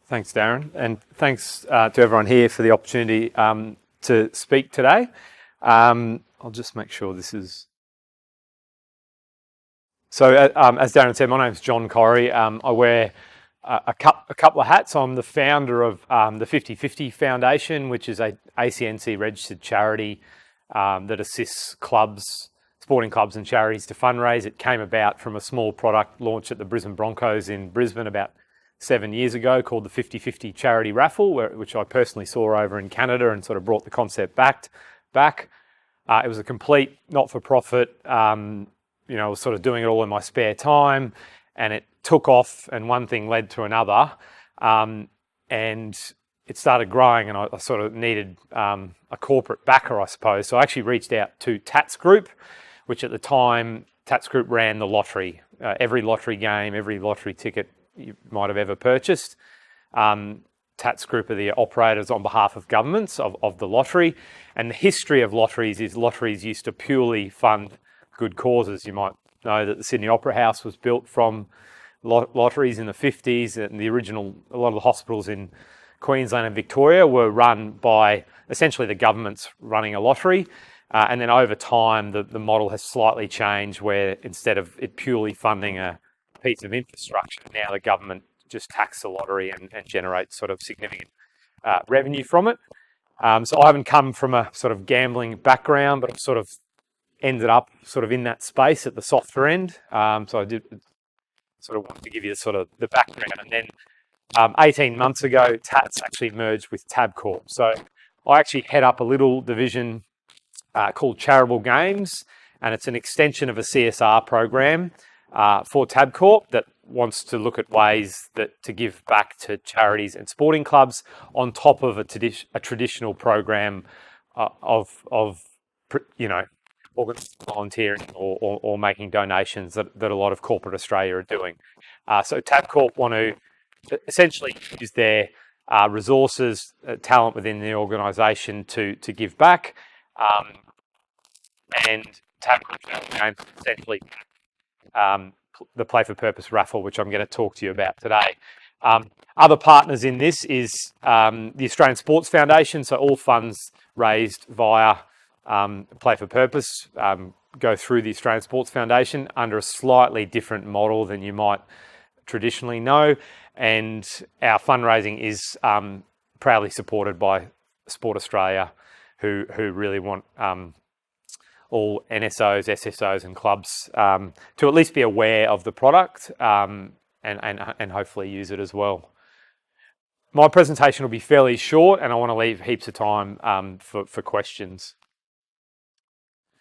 Thanks, Darren, and thanks to everyone here for the opportunity to speak today. I'll just make sure this is... So, as Darren said, my name's John Corry. I wear a couple of hats. I'm the founder of the 50/50 Foundation, which is a ACNC registered charity that assists clubs, sporting clubs and charities to fundraise. It came about from a small product launch at the Brisbane Broncos in Brisbane about 7 years ago called the 50/50 Charity Raffle, which I personally saw over in Canada and sort of brought the concept back. It was a complete not-for-profit. I was sort of doing it all in my spare time, and it took off, and one thing led to another, and it started growing, and I sort of needed a corporate backer, I suppose. So I actually reached out to Tats Group, which at the time, Tats Group ran the lottery. Every lottery game, every lottery ticket you might have ever purchased. Tats Group are the operators on behalf of governments of the lottery. And the history of lotteries is lotteries used to purely fund good causes. You might know that the Sydney Opera House was built from lotteries in the 50s, and a lot of the hospitals in Queensland and Victoria were run by essentially the governments running a lottery. And then over time, the model has slightly changed, where instead of it purely funding a piece of infrastructure, now the government just tax the lottery and generates sort of significant revenue from it. So I haven't come from a sort of gambling background, but I've sort of ended up sort of in that space at the softer end. So I did sort of want to give you sort of the background. And then 18 months ago, Tats actually merged with Tabcorp. So I actually head up a little division called Charitable Games, and it's an extension of a CSR program for Tabcorp that wants to look at ways to give back to charities and sporting clubs on top of a traditional program of volunteering or making donations that a lot of corporate Australia are doing. So Tabcorp want to essentially use their resources, talent within the organisation to give back, and Tabcorp essentially the Play for Purpose raffle, which I'm going to talk to you about today. Other partners in this is the Australian Sports Foundation. So all funds raised via Play for Purpose go through the Australian Sports Foundation under a slightly different model than you might traditionally know. And our fundraising is proudly supported by Sport Australia, who really want all NSOs, SSOs and clubs to at least be aware of the product and hopefully use it as well. My presentation will be fairly short, and I want to leave heaps of time for questions.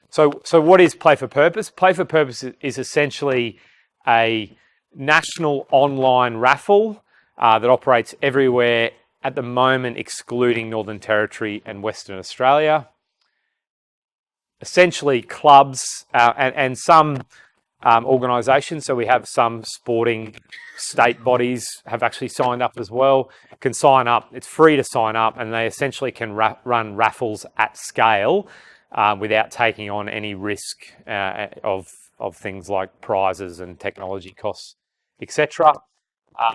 So what is Play for Purpose? Play for Purpose is essentially a national online raffle that operates everywhere at the moment, excluding Northern Territory and Western Australia. Essentially, clubs and some organisations, so we have some sporting state bodies have actually signed up as well, can sign up. It's free to sign up, and they essentially can run raffles at scale without taking on any risk of things like prizes and technology costs, etc.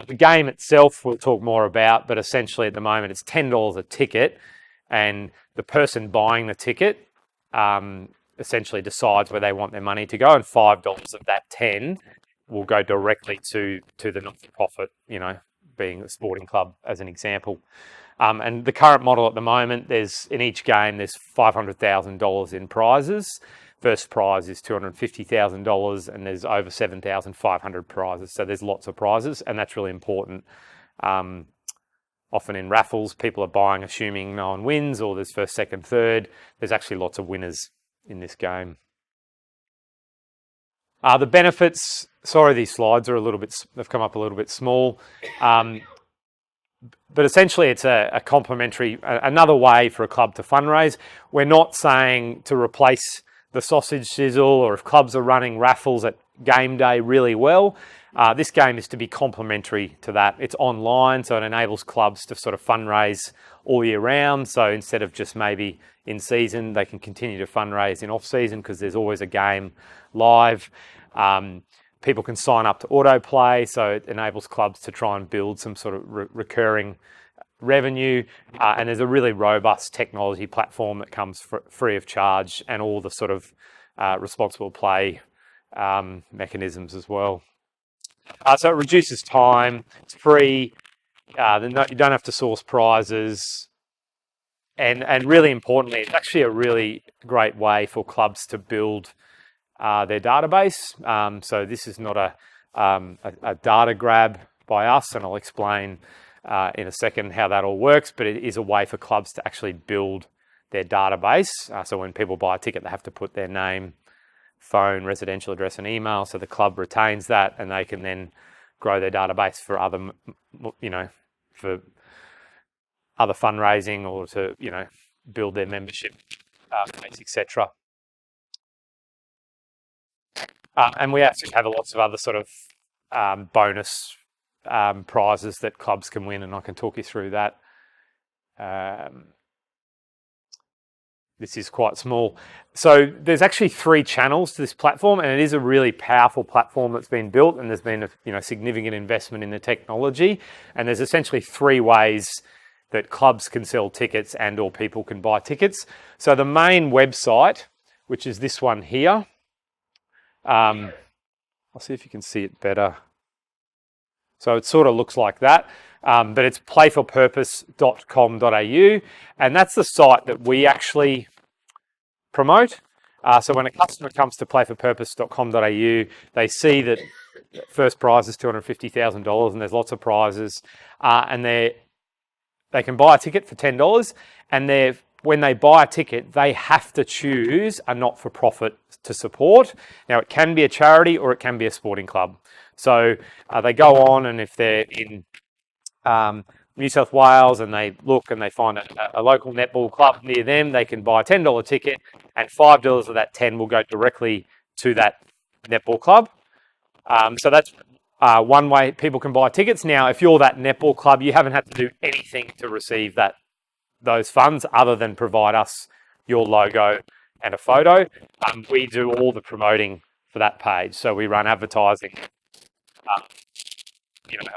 The game itself we'll talk more about, but essentially at the moment it's $10 a ticket, and the person buying the ticket essentially decides where they want their money to go, and $5 of that 10 will go directly to the not-for-profit, being a sporting club as an example. And the current model at the moment, in each game there's $500,000 in prizes. First prize is $250,000, and there's over 7,500 prizes. So there's lots of prizes, and that's really important. Often in raffles, people are buying assuming no one wins, or there's first, second, third. There's actually lots of winners in this game. The benefits, sorry, these slides are they've come up a little bit small. But essentially it's a complementary, another way for a club to fundraise. We're not saying to replace the sausage sizzle, or if clubs are running raffles at game day really well, this game is to be complementary to that. It's online, so it enables clubs to sort of fundraise all year round. So instead of just maybe in season, they can continue to fundraise in off season because there's always a game live. People can sign up to autoplay, so it enables clubs to try and build some sort of recurring revenue. And there's a really robust technology platform that comes free of charge, and all the sort of responsible play mechanisms as well. So it reduces time, it's free, you don't have to source prizes, and really importantly, it's actually a really great way for clubs to build their database. So this is not a data grab by us, and I'll explain in a second how that all works, but it is a way for clubs to actually build their database. So when people buy a ticket, they have to put their name, phone, residential address and email, so the club retains that, and they can then grow their database for other, for other fundraising, or to, build their membership base, etc. And we actually have lots of other sort of bonus prizes that clubs can win, and I can talk you through that. This is quite small. So there's actually 3 channels to this platform, and it is a really powerful platform that's been built, and there's been a significant investment in the technology. And there's essentially 3 ways that clubs can sell tickets and or people can buy tickets. So the main website, which is this one here, I'll see if you can see it better. So it sort of looks like that, but it's playforpurpose.com.au, and that's the site that we actually promote. So when a customer comes to playforpurpose.com.au, they see that first prize is $250,000, and there's lots of prizes, and they can buy a ticket for $10, and when they buy a ticket, they have to choose a not-for-profit to support. Now, it can be a charity or it can be a sporting club. So they go on, and if they're in New South Wales and they look and they find a local netball club near them, they can buy a $10 ticket, and $5 of that 10 will go directly to that netball club. So that's one way people can buy tickets. Now, if you're that netball club, you haven't had to do anything to receive those funds other than provide us your logo and a photo. We do all the promoting for that page. So we run advertising,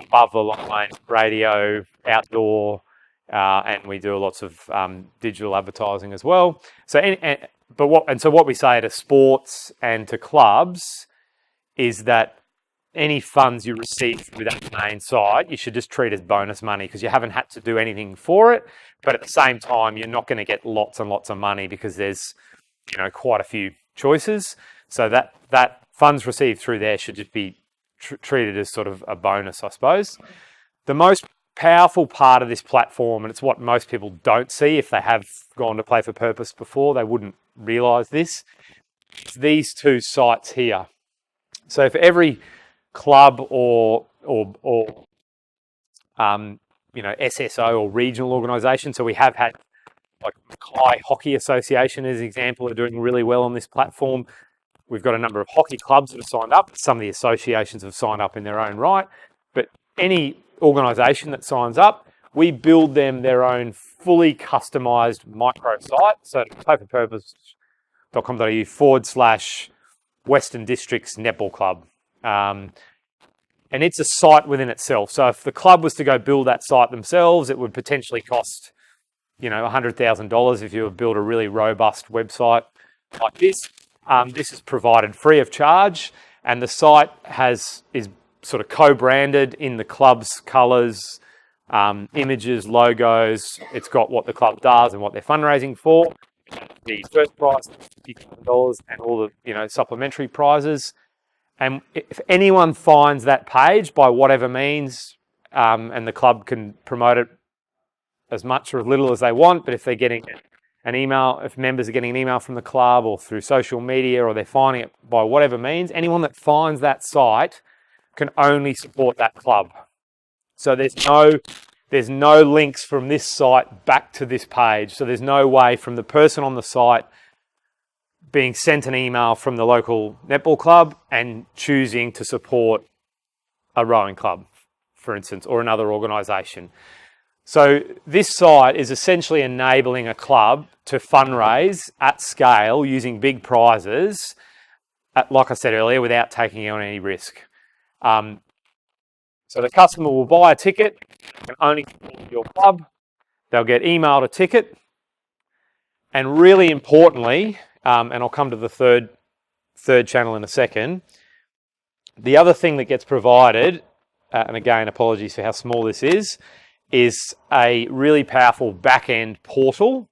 above the line, radio, outdoor, and we do lots of digital advertising as well. So, what we say to sports and to clubs is that any funds you receive through that main site, you should just treat as bonus money, because you haven't had to do anything for it. But at the same time, you're not going to get lots and lots of money, because there's, quite a few choices. So that funds received through there should just be treated as sort of a bonus, I suppose. The most powerful part of this platform, and it's what most people don't see if they have gone to Play for Purpose before, they wouldn't realise this, it's these 2 sites here. So for every club or SSO or regional organisation, so we have had like Mackay Hockey Association as an example, are doing really well on this platform. We've got a number of hockey clubs that have signed up. Some of the associations have signed up in their own right. But any organisation that signs up, we build them their own fully customised micro site. So playforpurpose.com.au/Western Districts Netball Club. And it's a site within itself. So if the club was to go build that site themselves, it would potentially cost, $100,000 if you would build a really robust website like this. This is provided free of charge, and the site is sort of co-branded in the club's colours, images, logos. It's got what the club does and what they're fundraising for. The first prize, $50,000, and all the supplementary prizes. And if anyone finds that page by whatever means, and the club can promote it as much or as little as they want, but if they're getting an email, if members are getting an email from the club or through social media, or they're finding it by whatever means, anyone that finds that site can only support that club. So there's no links from this site back to this page. So there's no way from the person on the site being sent an email from the local netball club and choosing to support a rowing club, for instance, or another organisation. So this site is essentially enabling a club to fundraise at scale using big prizes like I said earlier, without taking on any risk. So the customer will buy a ticket, can only support your club. They'll get emailed a ticket. And really importantly, and I'll come to the third channel in a second, the other thing that gets provided, and again, apologies for how small this is a really powerful back-end portal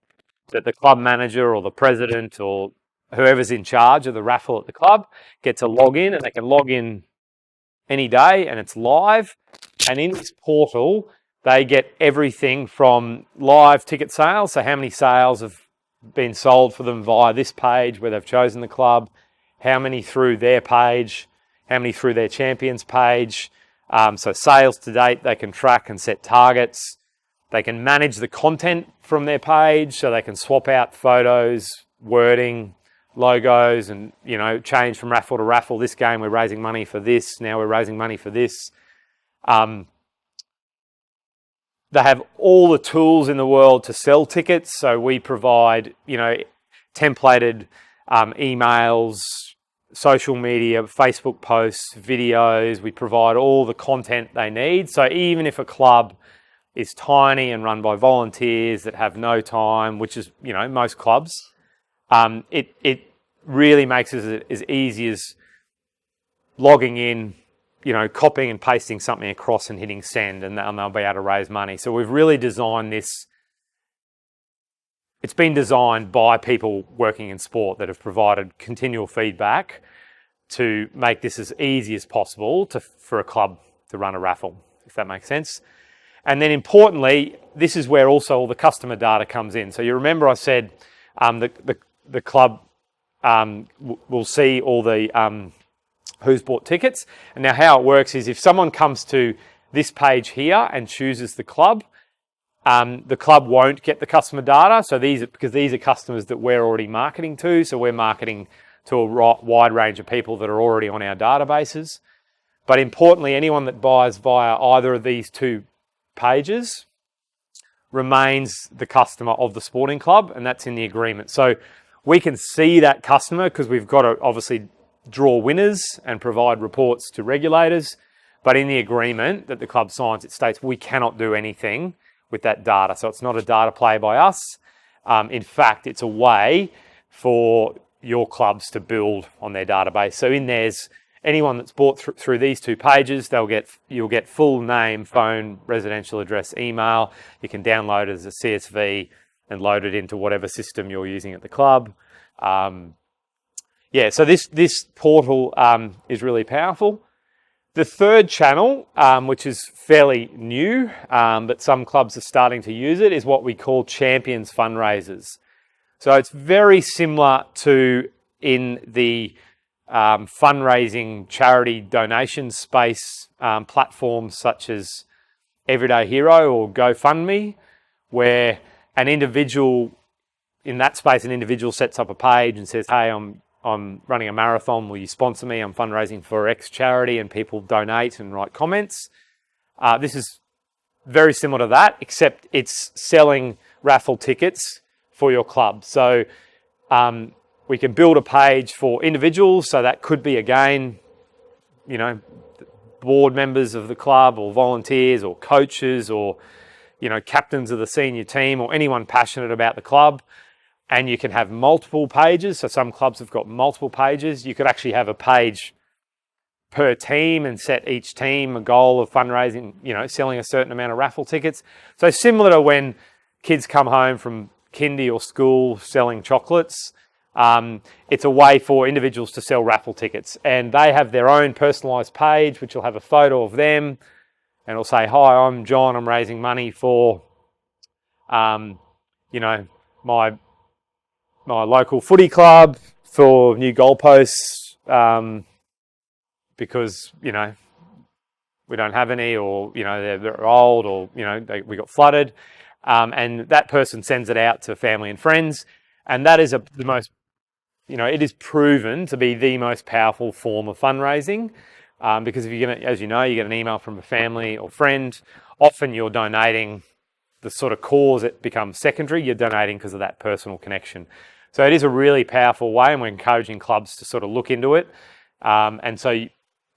that the club manager or the president or whoever's in charge of the raffle at the club get to log in, and they can log in any day and it's live. And in this portal, they get everything from live ticket sales, so how many sales have been sold for them via this page where they've chosen the club, how many through their page, how many through their champions page. So sales to date, they can track and set targets. They can manage the content from their page, so they can swap out photos, wording, logos, and change from raffle to raffle. This game we're raising money for this, now we're raising money for this. They have all the tools in the world to sell tickets, so we provide templated emails, social media, Facebook posts, videos. We provide all the content they need. So even if a club is tiny and run by volunteers that have no time, which is most clubs, it really makes it as easy as logging in, copying and pasting something across and hitting send, and they'll be able to raise money. So we've really designed this. It's been designed by people working in sport that have provided continual feedback to make this as easy as possible for a club to run a raffle, if that makes sense. And then importantly, this is where also all the customer data comes in. So you remember I said the club will see all the who's bought tickets. And now how it works is if someone comes to this page here and chooses the club won't get the customer data. So because these are customers that we're already marketing to. So we're marketing to a wide range of people that are already on our databases. But importantly, anyone that buys via either of these two pages remains the customer of the sporting club, and that's in the agreement. So we can see that customer because we've got to obviously draw winners and provide reports to regulators. But in the agreement that the club signs, it states we cannot do anything with that data. So it's not a data play by us. In fact, it's a way for your clubs to build on their database. So in there's anyone that's bought through these two pages, you'll get full name, phone, residential address, email. You can download it as a CSV and load it into whatever system you're using at the club. So this portal is really powerful. The third channel, which is fairly new, but some clubs are starting to use it, is what we call champions fundraisers. So it's very similar to in the fundraising charity donation space platforms such as Everyday Hero or GoFundMe, where an individual sets up a page and says, hey, I'm running a marathon, will you sponsor me? I'm fundraising for X charity, and people donate and write comments. This is very similar to that, except it's selling raffle tickets for your club. So we can build a page for individuals, so that could be, again, board members of the club or volunteers or coaches or, captains of the senior team or anyone passionate about the club. And you can have multiple pages. So some clubs have got multiple pages. You could actually have a page per team and set each team a goal of fundraising, selling a certain amount of raffle tickets. So similar to when kids come home from kindy or school selling chocolates, it's a way for individuals to sell raffle tickets. And they have their own personalised page, which will have a photo of them. And it'll say, hi, I'm John. I'm raising money for, my local footy club for new goalposts because, we don't have any, or, they're old, or, we got flooded. And that person sends it out to family and friends. And that is the most, it is proven to be the most powerful form of fundraising because if you're going to, as you know, you get an email from a family or friend, often you're donating the sort of cause, it becomes secondary. You're donating because of that personal connection. So it is a really powerful way, and we're encouraging clubs to sort of look into it. And so,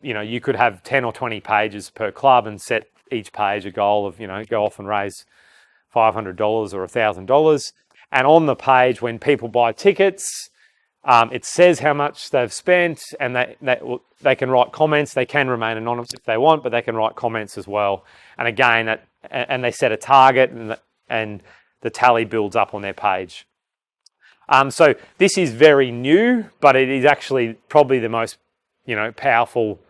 you could have 10 or 20 pages per club and set each page a goal of, go off and raise $500 or $1,000. And on the page, when people buy tickets, it says how much they've spent, and they can write comments. They can remain anonymous if they want, but they can write comments as well. And again, and they set a target, and the tally builds up on their page. So this is very new, but it is actually probably the most, powerful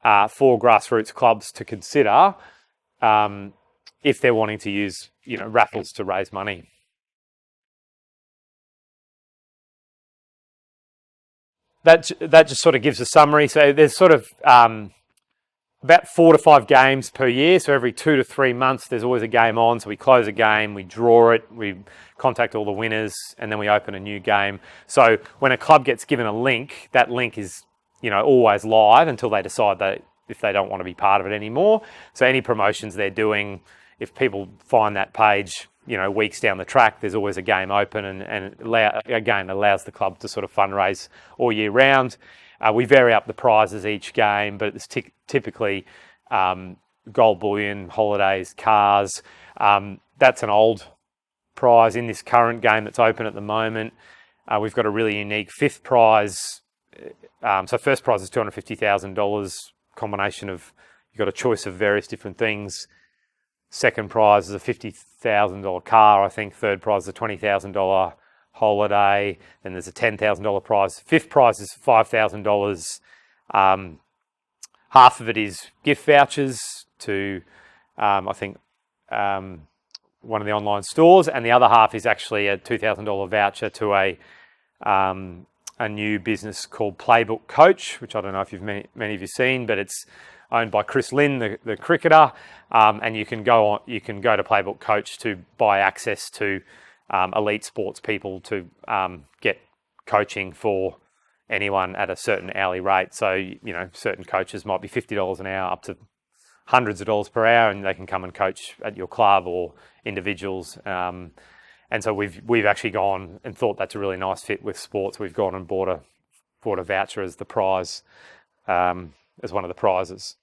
for grassroots clubs to consider if they're wanting to use, raffles to raise money. That just sort of gives a summary. So there's sort of about 4 to 5 games per year. So every 2 to 3 months, there's always a game on. So we close a game, we draw it, we contact all the winners, and then we open a new game. So when a club gets given a link, that link is, always live until they decide if they don't want to be part of it anymore. So any promotions they're doing, if people find that page, weeks down the track, there's always a game open, and allows the club to sort of fundraise all year round. We vary up the prizes each game, but it's typically gold bullion, holidays, cars. That's an old prize. In this current game that's open at the moment, we've got a really unique 5th prize. So first prize is $250,000, combination of, you've got a choice of various different things. Second prize is a $50,000 car, I think. Third prize is a $20,000 holiday. Then there's a $10,000 prize. 5th prize is $5,000. Half of it is gift vouchers to, I think, one of the online stores, and the other half is actually a $2,000 voucher to a new business called Playbook Coach, which I don't know if many of you seen, but it's owned by Chris Lynn, the cricketer, and you can go to Playbook Coach to buy access to elite sports people to get coaching for anyone at a certain hourly rate. So, certain coaches might be $50 an hour up to hundreds of dollars per hour, and they can come and coach at your club or individuals. And so we've actually gone and thought that's a really nice fit with sports. We've gone and bought a voucher as the prize, as one of the prizes.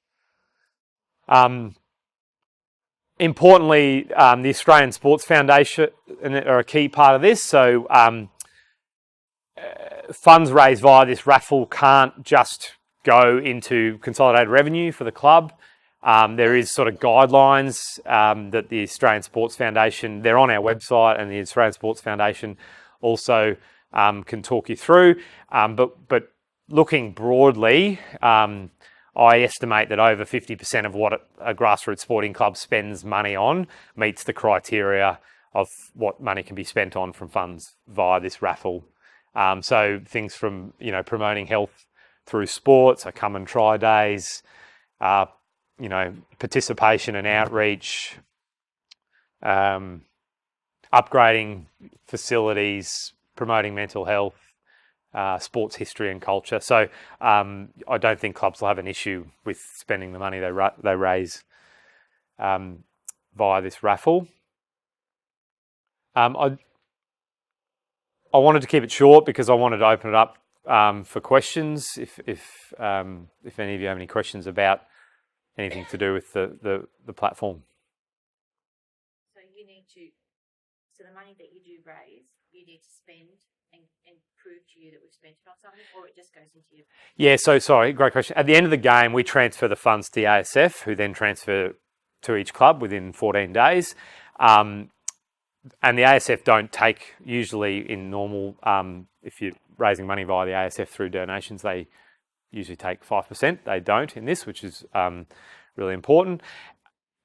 Importantly, the Australian Sports Foundation are a key part of this. So funds raised via this raffle can't just go into consolidated revenue for the club. There is sort of guidelines that the Australian Sports Foundation, they're on our website, and the Australian Sports Foundation also can talk you through. But looking broadly, I estimate that over 50% of what a grassroots sporting club spends money on meets the criteria of what money can be spent on from funds via this raffle. So things from, promoting health through sports, so come and try days, participation and outreach, upgrading facilities, promoting mental health, sports history and culture. So I don't think clubs will have an issue with spending the money they raise via this raffle. I wanted to keep it short because I wanted to open it up for questions. If any of you have any questions about anything to do with the platform. So the money that you do raise, you need to spend and prove to you that we've spent it on something, or it just goes into your... Yeah, so sorry, great question. At the end of the game, we transfer the funds to the ASF, who then transfer to each club within 14 days. And the ASF don't take, usually in normal, if you're raising money via the ASF through donations, they usually take 5%. They don't in this, which is really important.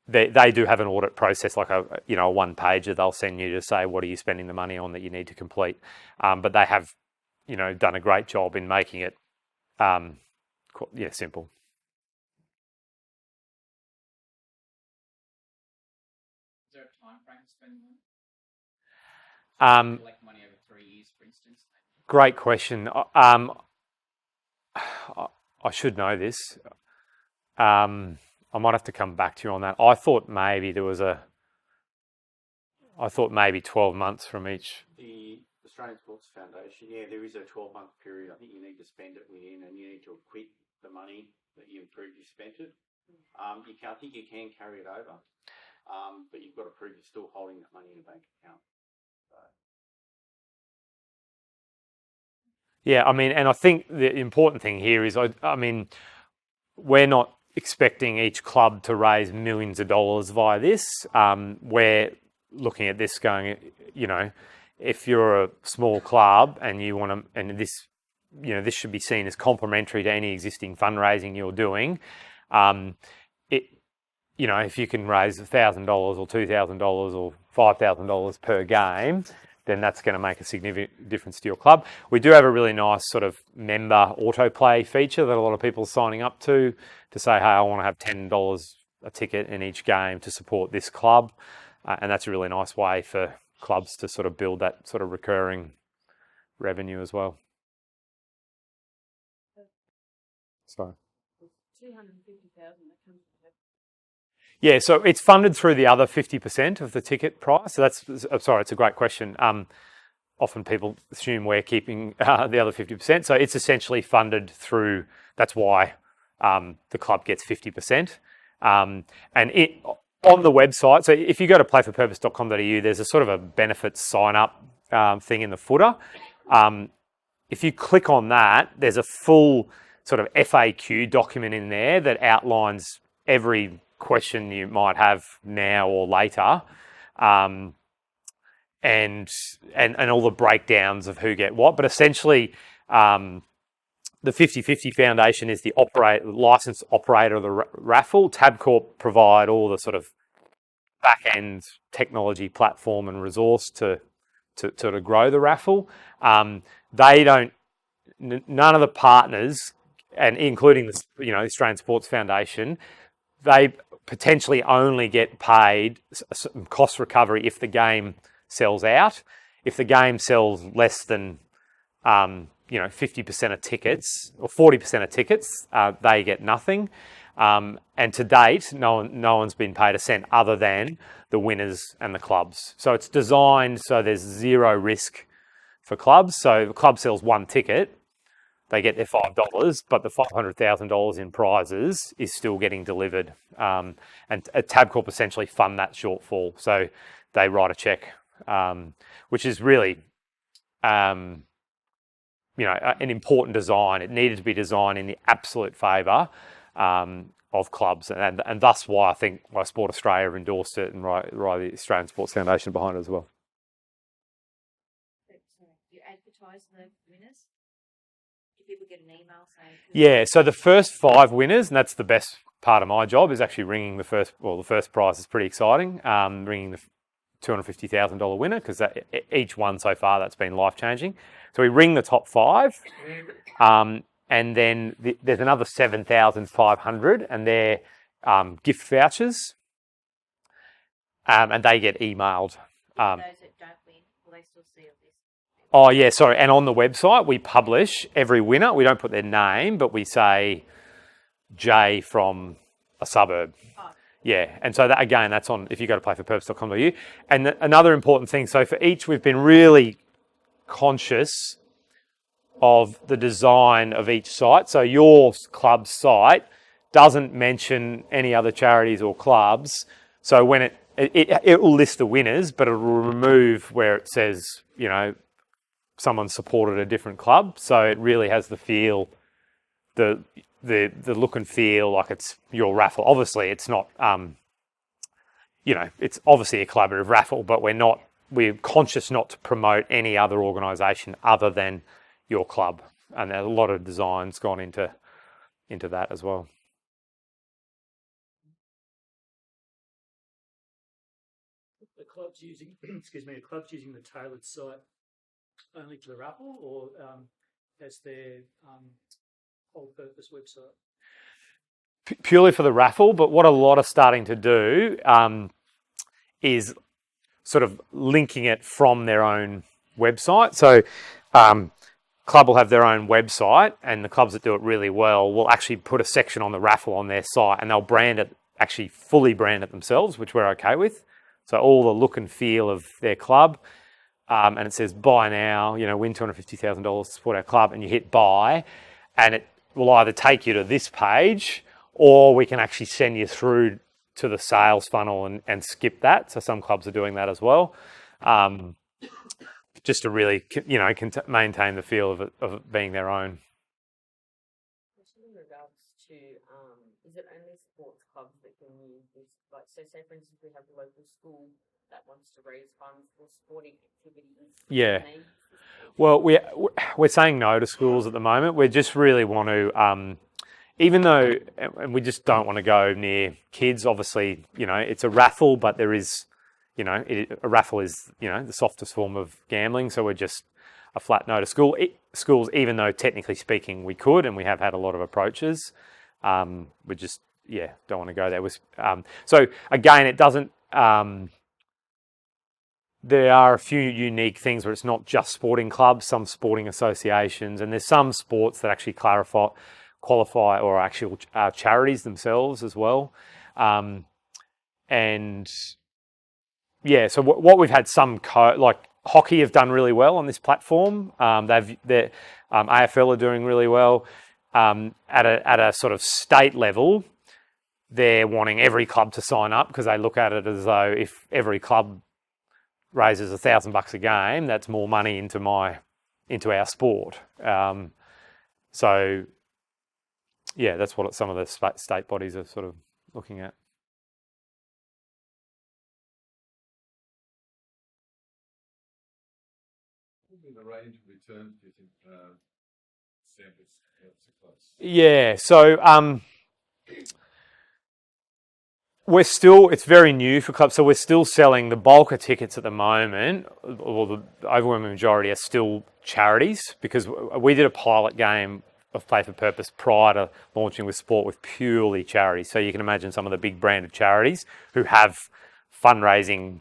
They do have an audit process, like a one-pager they'll send you to say, what are you spending the money on that you need to complete? But they have, done a great job in making it, simple. Is there a time frame to spend money? Collect money over 3 years, for instance? Great question. I should know this. I might have to come back to you on that. I thought maybe 12 months from each. The Australian Sports Foundation, yeah, there is a 12-month period. I think you need to spend it within, and you need to acquit the money that you've previously spent it. I think you can carry it over, but you've got to prove you're still holding that money in a bank account. So. Yeah, I mean, and I think the important thing here is, I mean, we're not expecting each club to raise millions of dollars via this. We're looking at this going, you know, if you're a small club and you want to, and this, you know, this should be seen as complementary to any existing fundraising you're doing. You know, if you can raise $1,000 or $2,000 or $5,000 per game, then that's going to make a significant difference to your club. We do have a really nice sort of member autoplay feature that a lot of people are signing up to say, hey, I want to have $10 a ticket in each game to support this club. And that's a really nice way for clubs to sort of build that sort of recurring revenue as well. So. 250,000 that comes. Yeah, so it's funded through the other 50% of the ticket price. So that's, I'm sorry, it's a great question. Often people assume we're keeping the other 50%. So it's essentially funded through, that's why the club gets 50%. And it on the website, so if you go to playforpurpose.com.au, there's a sort of a benefits sign up thing in the footer. If you click on that, there's a full sort of FAQ document in there that outlines every question you might have now or later, and all the breakdowns of who get what. But essentially, the 50/50 Foundation is the licensed operator of the raffle. Tabcorp provide all the sort of back-end technology platform and resource to grow the raffle. They don't. None of the partners, and including the Australian Sports Foundation, they potentially only get paid cost recovery if the game sells out. If the game sells less than 50% of tickets or 40% of tickets, they get nothing. And to date, no one's been paid a cent other than the winners and the clubs. So it's designed so there's zero risk for clubs. So if a club sells one ticket, they get their $5, but the $500,000 in prizes is still getting delivered. And Tabcorp essentially fund that shortfall. So they write a check, which is really, an important design. It needed to be designed in the absolute favour of clubs. And that's why I think Sport Australia have endorsed it and right the Australian Sports Foundation behind it as well. You advertise the winners? People get an email saying... Yeah, so the first 5 winners, and that's the best part of my job, is actually ringing the first prize is pretty exciting, ringing the $250,000 winner, because each one so far that's been life-changing. So we ring the top 5, and then there's another 7,500, and they're gift vouchers, and they get emailed. Those that don't win, will they still see all this? Oh, yeah, sorry. And on the website, we publish every winner. We don't put their name, but we say Jay from a suburb. Oh. Yeah. And so, that's on, if you go to playforpurpose.com.au. And another important thing, so for each, we've been really conscious of the design of each site. So your club's site doesn't mention any other charities or clubs. So when it will list the winners, but it will remove where it says, someone supported a different club, so it really has the feel, the look and feel like it's your raffle. Obviously, it's not, it's obviously a collaborative raffle, but we're conscious not to promote any other organisation other than your club, and there's a lot of design's gone into that as well. The club's using, the club's using the tailored site only for the raffle, or as their whole purpose website? Purely for the raffle, but what a lot are starting to do is sort of linking it from their own website. So club will have their own website, and the clubs that do it really well will actually put a section on the raffle on their site, and they'll brand it, actually fully brand it themselves, which we're okay with. So all the look and feel of their club. and it says buy now, win $250,000 to support our club, and you hit buy, and it will either take you to this page, or we can actually send you through to the sales funnel and skip that. So some clubs are doing that as well, just to really, maintain the feel of it being their own. Question in regards to, is it only sports clubs that can use this? Like, so say for instance, we have a local school that wants to raise funds for sporting activities. Yeah. Well, we're saying no to schools at the moment. We just really want to, even though, and we just don't want to go near kids. Obviously, it's a raffle, but there is, a raffle is, the softest form of gambling. So we're just a flat no to schools, even though technically speaking we could, and we have had a lot of approaches. We just, don't want to go there. So again, it doesn't. There are a few unique things where it's not just sporting clubs, some sporting associations, and there's some sports that actually qualify or actual charities themselves as well. So what we've had like hockey have done really well on this platform. AFL are doing really well. At a sort of state level, they're wanting every club to sign up because they look at it as though if every club raises $1,000 a game, that's more money into our sport. That's what some of the state bodies are sort of looking at. What would be the range of returns do you think samples to close? Yeah, so it's very new for clubs, so we're still selling the bulk of tickets at the moment, or the overwhelming majority are still charities, because we did a pilot game of Play for Purpose prior to launching with sport with purely charities. So you can imagine some of the big branded charities who have fundraising,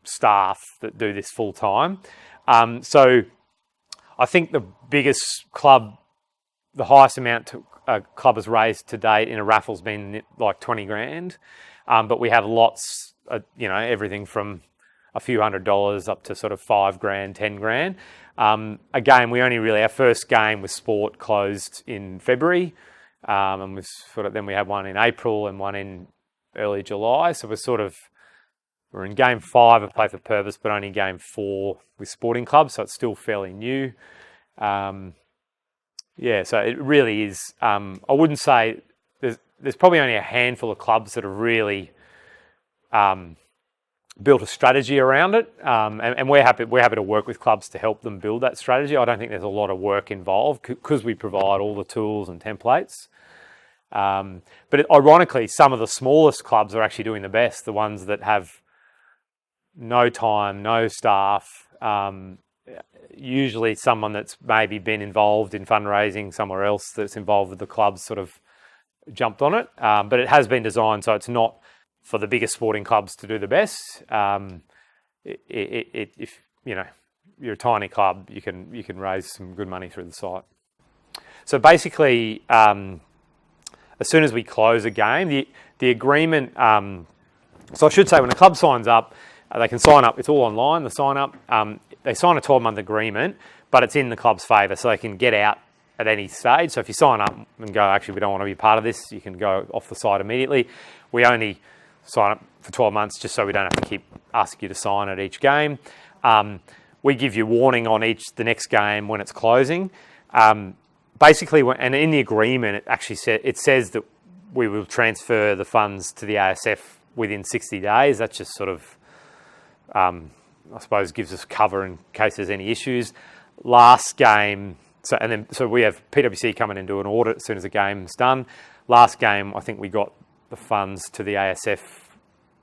staff that do this full time. So I think the biggest club, the highest amount a club has raised to date in a raffle's been like 20 grand. But we have lots, everything from a few $100s up to sort of 5 grand, 10 grand. Again, our first game with sport closed in February. And then we had one in April and one in early July. So we're in game 5 of Play for Purpose, but only game 4 with sporting clubs. So it's still fairly new. So it really is. I wouldn't say there's probably only a handful of clubs that have really built a strategy around it, and we're happy to work with clubs to help them build that strategy. I don't think there's a lot of work involved because we provide all the tools and templates. But ironically, some of the smallest clubs are actually doing the best. The ones that have no time, no staff. Usually someone that's maybe been involved in fundraising somewhere else that's involved with the clubs sort of jumped on it. But it has been designed so it's not for the biggest sporting clubs to do the best. If you're a tiny club, you can raise some good money through the site. So basically, as soon as we close a game, the agreement. So I should say when a club signs up, they can sign up. It's all online. The sign up. They sign a 12-month agreement, but it's in the club's favour, so they can get out at any stage. So if you sign up and go, actually, we don't want to be part of this, you can go off the site immediately. We only sign up for 12 months just so we don't have to keep asking you to sign at each game. We give you warning on the next game when it's closing. Basically, and in the agreement, it says that we will transfer the funds to the ASF within 60 days. That's just sort of, I suppose, gives us cover in case there's any issues. Last game, so we have PwC come in and do an audit as soon as the game's done. Last game, I think we got the funds to the ASF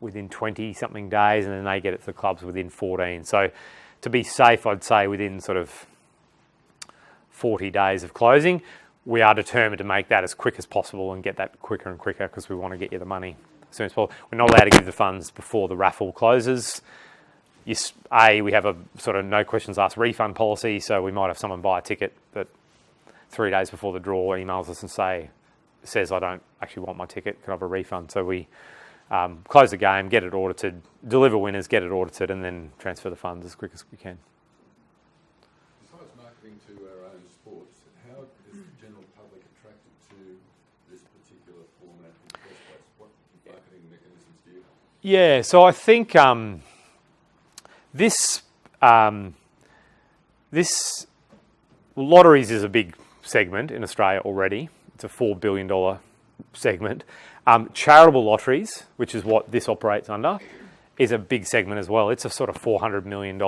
within 20-something days, and then they get it to the clubs within 14. So to be safe, I'd say within sort of 40 days of closing. We are determined to make that as quick as possible and get that quicker and quicker because we want to get you the money as soon as possible. We're not allowed to give the funds before the raffle closes. We have a sort of no questions asked refund policy, so we might have someone buy a ticket that 3 days before the draw emails us and says, I don't actually want my ticket, can I have a refund? So we close the game, get it audited, deliver winners, get it audited, and then transfer the funds as quick as we can. Besides marketing to our own sports, how is the general public attracted to this particular format in the first place? What marketing mechanisms do you have? Yeah, so I think this lotteries is a big segment in Australia already. It's a $4 billion segment. Charitable lotteries, which is what this operates under, is a big segment as well. It's a sort of $400 million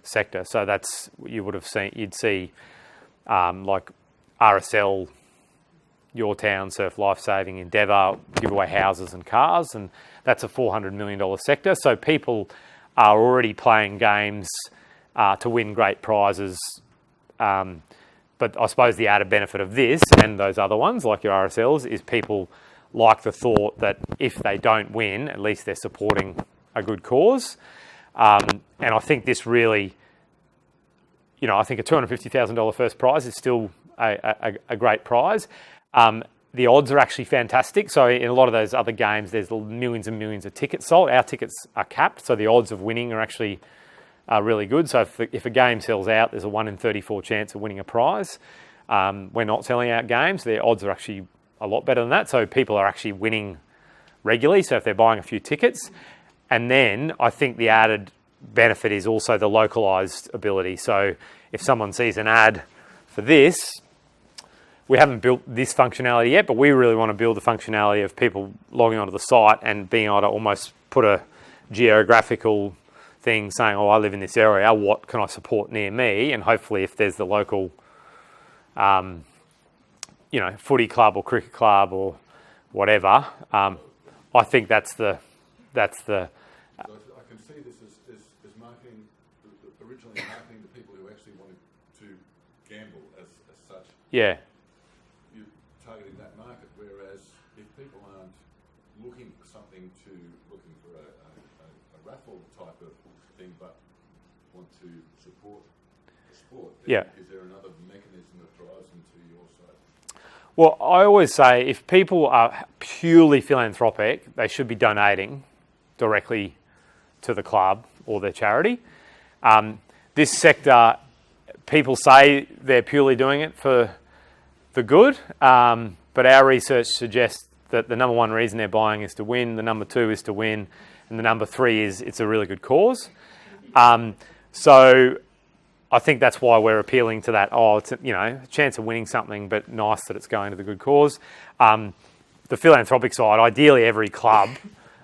sector. So that's, you'd see like RSL, Your Town, Surf Lifesaving, Endeavour give away houses and cars, and that's a $400 million sector. So people are already playing games to win great prizes. But I suppose the added benefit of this and those other ones, like your RSLs, is people like the thought that if they don't win, at least they're supporting a good cause. And I think this really, I think a $250,000 first prize is still a great prize. The odds are actually fantastic. So in a lot of those other games, there's millions and millions of tickets sold. Our tickets are capped, so the odds of winning are actually really good. So if a game sells out, there's a 1 in 34 chance of winning a prize. We're not selling out games. Their odds are actually a lot better than that. So people are actually winning regularly. So if they're buying a few tickets. And then I think the added benefit is also the localised ability. So if someone sees an ad for this, we haven't built this functionality yet, but we really want to build the functionality of people logging onto the site and being able to almost put a geographical thing saying, I live in this area, what can I support near me? And hopefully if there's the local, footy club or cricket club or whatever, I think that's the. So I can see this as marketing, originally marketing to people who actually wanted to gamble as such. Yeah. You're targeting that market, whereas if people aren't looking for a raffle type of thing, but want to support the sport, Yeah. Is there another mechanism that drives them to your site? Well, I always say if people are purely philanthropic, they should be donating directly to the club or their charity. This sector, people say they're purely doing it for the good, but our research suggests that the number one reason they're buying is to win, the number two is to win, and the number three is it's a really good cause. So I think that's why we're appealing to that. It's a chance of winning something, but nice that it's going to the good cause. The philanthropic side, ideally every club.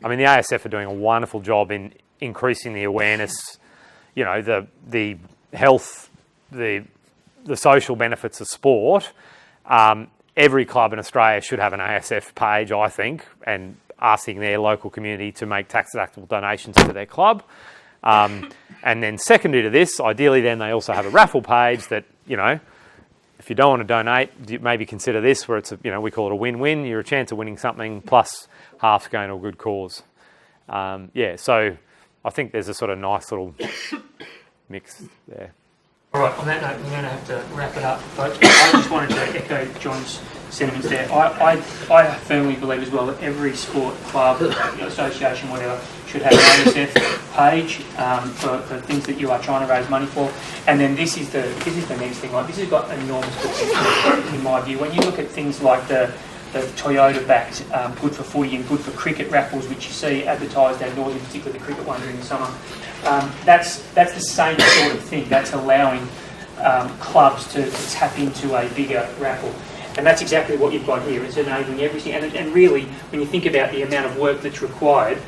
I mean, the ASF are doing a wonderful job in increasing the awareness. The health, the social benefits of sport. Every club in Australia should have an ASF page, I think, and asking their local community to make tax-deductible donations to their club. And then secondary to this, ideally then they also have a raffle page that, if you don't want to donate, maybe consider this where it's, we call it a win-win. You're a chance of winning something plus half's going to a good cause. So I think there's a sort of nice little mix there. All right, on that note, we're going to have to wrap it up, folks. I just wanted to echo John's sentiments there. I firmly believe as well that every sport club, association, whatever, should have an ASF page for things that you are trying to raise money for. And then this is the next thing. Like, this has got enormous potential in my view. When you look at things like the Toyota-backed good for footy and good for cricket raffles, which you see advertised ad nauseam, particularly the cricket one during the summer, that's the same sort of thing. That's allowing clubs to tap into a bigger raffle. And that's exactly what you've got here. It's enabling everything. And really, when you think about the amount of work that's required,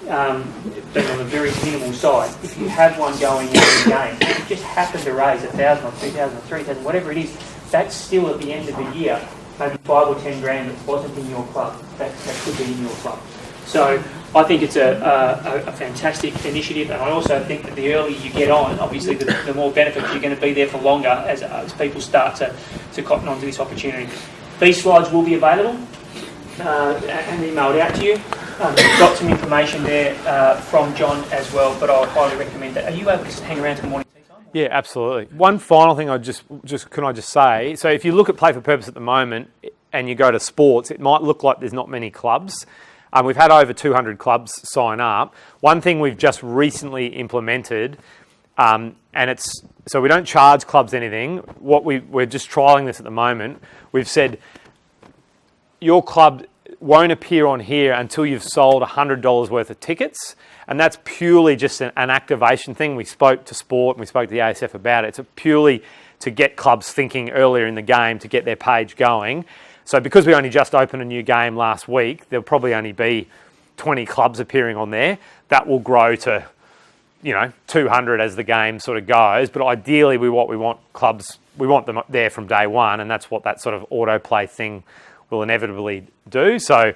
being on a very minimal side, if you have one going every game, if you just happen to raise 1,000 or 2,000 or 3,000, whatever it is, that's still at the end of the year, maybe 5 or 10 grand that wasn't in your club, that could be in your club. So I think it's a fantastic initiative, and I also think that the earlier you get on, obviously the more benefits you're going to be there for longer as people start to cotton onto this opportunity. These slides will be available and emailed out to you. We've got some information there from John as well, but I would highly recommend that. Are you able to hang around till morning tea time? Yeah, absolutely. One final thing can I just say, so if you look at Play for Purpose at the moment and you go to sports, it might look like there's not many clubs. We've had over 200 clubs sign up. One thing we've just recently implemented, and it's so we don't charge clubs anything. We're just trialling this at the moment. We've said your club won't appear on here until you've sold $100 worth of tickets, and that's purely just an activation thing. We spoke to sport and we spoke to the ASF about it. It's purely to get clubs thinking earlier in the game to get their page going. So because we only just opened a new game last week, there'll probably only be 20 clubs appearing on there. That will grow to, 200 as the game sort of goes. But ideally, we want clubs, we want them there from day one, and that's what that sort of autoplay thing will inevitably do. So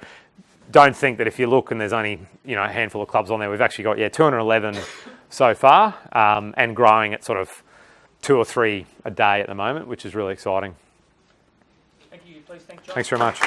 don't think that if you look and there's only a handful of clubs on there. We've actually got 211 so far, and growing at sort of 2 or 3 a day at the moment, which is really exciting. Thank you. Please thank John. Thanks very much.